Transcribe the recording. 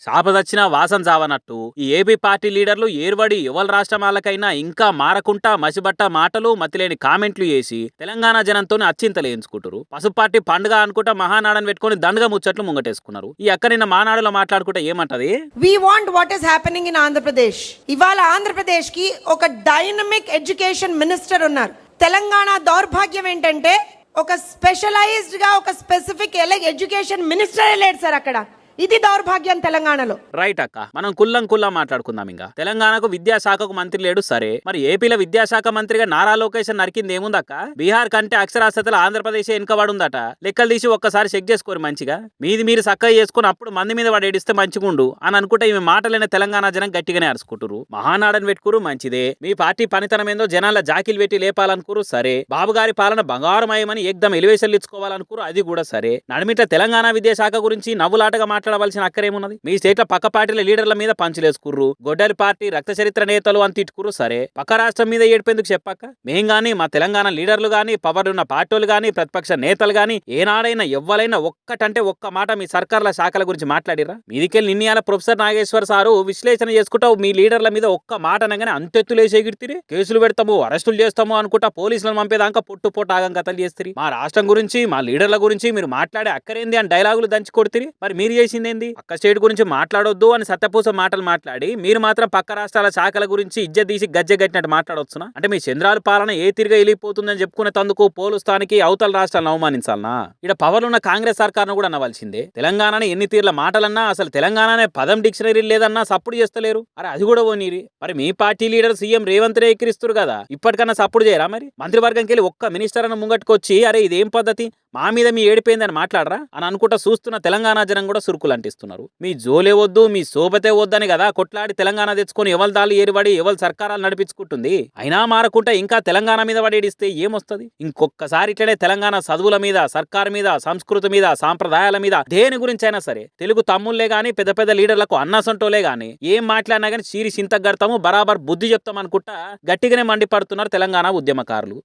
శాపదచ్చినా వాసన చావనట్టు ఈ AP party లీడర్లు ఏర్వడి ఎవరి రాష్ట్రం వాళ్ళకైనా ఇంకా మారకుంటా మసిబట్ట మాటలు మతిలేని కామెంట్లు చేసి తెలంగాణ జనంతో అచ్చింతలు వేయించుకుంటారు. పసుపు పార్టీ పండుగ అనుకుంటా మహానాడని పెట్టుకుని దండగా ముచ్చట్లు ముంగటేసుకున్నారు. ఈ అక్క నిన్న మానాడులో మాట్లాడుకుంటే ఏమంటది? We want what is happening in Andhra Pradesh. ఇవాళ ఆంధ్రప్రదేశ్ కి ఒక డైనమిక్ ఎడ్యుకేషన్ మినిస్టర్ ఉన్నారు. తెలంగాణ దౌర్భాగ్యం ఏంటంటే ఒక స్పెషలైజ్డ్ గా ఒక స్పెసిఫిక్ ఎడ్యుకేషన్ మినిస్టర్ లేడు సార్ అక్కడ. ఇది దౌర్భాగ్యం తెలంగాణలో. రైట్ అక్క, మనం కుల్లం మాట్లాడుకుందాం. ఇంకా తెలంగాణకు విద్యాశాఖకు మంత్రి లేడు సరే, మరి ఏపీలో విద్యాశాఖ మంత్రిగా నారా లోకేష్ నరికింది ఏముందక్క? బీహార్ కంటే అక్షరాస్యతలో ఆంధ్రప్రదేశ్ వెనుకబడుందట. లెక్కలు తీసి ఒక్కసారి చెక్ చేసుకోరు మంచిగా. మీది మీరు చక్కగా చేసుకుని అప్పుడు మంది మీద వాడు ఏడిస్తే మంచిగుండు అని అనుకుంటే ఈమె మాటలైన తెలంగాణ జనం గట్టిగానే అరుచుకుంటారు. మహానాడని పెట్టుకురు మంచిదే, మీ పార్టీ పనితనం ఏందో జనాల జాకిలు పెట్టి లేపాలనుకురు సరే, బాబు గారి పాలన బంగారమయమని ఏకదం ఎలివేషన్లు ఇచ్చుకోవాలనుకురు అది కూడా సరే. నడిమిట్ల తెలంగాణ విద్యాశాఖ గురించి నవ్వులాటగా మాట్లాడవలసిన అక్కరేమున్నది? మీ స్టేట్ లో పక్క పార్టీల లీడర్ల మీద పంచులేసుకుర్రు, గొడ్డలి పార్టీ రక్త చరిత్ర నేతలు అని తిట్టుకురు సరే, పక్క రాష్ట్రం మీద ఏడిపేందుకు చెప్పాక మేం గానీ మా తెలంగాణ లీడర్లు గానీ పవర్ ఉన్న పార్టీలు గానీ ప్రతిపక్ష నేతలు గానీ ఏనాడైనా ఎవ్వరైనా ఒక్కటంటే ఒక్క మాట మీ సర్కార్ల శాఖల గురించి మాట్లాడిరా? మీదికెళ్ళి నిన్నయాల ప్రొఫెసర్ నాగేశ్వర్ సారు విశ్లేషణ చేసుకుంటావు మీ లీడర్ల మీద ఒక్క మాట అనగానే అంతెత్తులేసి ఎగిరితిరి, కేసులు పెడతాము అరెస్టులు చేస్తాము అనుకుంటా పోలీసులను పంపేదాకా పొట్టు ఆగం కథలు చేస్తారు. మా రాష్ట్రం గురించి మా లీడర్ల గురించి మీరు మాట్లాడే అక్కరేంది అని డైలాగులు దంచి కొడుతుంది. మరి మీరు చేసింది ఏంది? పక్క స్టేట్ గురించి మాట్లాడొద్దు అని సత్యపూస మాటలు మాట్లాడి మీరు మాత్రం పక్క రాష్ట్రాల శాఖల గురించి ఇజ్జ తీసి గజ్జె గట్టినట్టు మాట్లాడొచ్చునా? అంటే మీ చంద్రాల పాలన ఏ తిరిగా వెళ్ళిపోతుందని చెప్పుకునే తందుకు పోలుస్తానికి అవతల రాష్ట్రాలను అవమానించాలనా? ఇక్కడ పవర్ ఉన్న కాంగ్రెస్ సర్కార్ను కూడా అనవలసిందే. తెలంగాణని ఎన్ని తీర్ల మాటలన్నా అసలు తెలంగాణనే పదం డిక్షనరీ లేదన్నా సప్పుడు చేస్తలేరు. అరే అది కూడా ఓనీరి. మరి మీ పార్టీ లీడర్ సీఎం రేవంత్ రే ఎక్కిరిస్తారు కదా, ఇప్పటికన్నా సప్పుడు చేయరా? మరి మంత్రివర్గంకి వెళ్ళి ఒక్క మినిస్టర్ అన్న ముంగట్టుకొచ్చి అరే ఇదేం పద్ధతి, మా మీద మీ ఏడిపోయిందని మాట్లాడరా అని అనుకుంటా చూస్తున్న తెలంగాణ జనం కూడా సురుకులు అంటిస్తున్నారు. మీ జోలే వద్దు మీ సోబతే వద్దని కదా కొట్లాడి తెలంగాణ తెచ్చుకొని ఎవరి దాళ్ళు ఏరిబడి ఎవరి సర్కారాలు నడిపించుకుంటుంది. అయినా మారకుంటా ఇంకా తెలంగాణ మీద పడేడిస్తే ఏమొస్తుంది? ఇంకొకసారి ఇట్లనే తెలంగాణ చదువుల మీద, సర్కారు మీద, సంస్కృతి మీద, సాంప్రదాయాల మీద దేని గురించి అయినా సరే తెలుగు తమ్ముళ్లే గాని పెద్ద పెద్ద లీడర్లకు అన్నసంటోలే గాని ఏం మాట్లాడినా గానీ చీరి చింతగడతాము బరాబర్ బుద్ధి చెప్తాం అనుకుంటా గట్టిగానే మండిపడుతున్నారు తెలంగాణ ఉద్యమకారులు.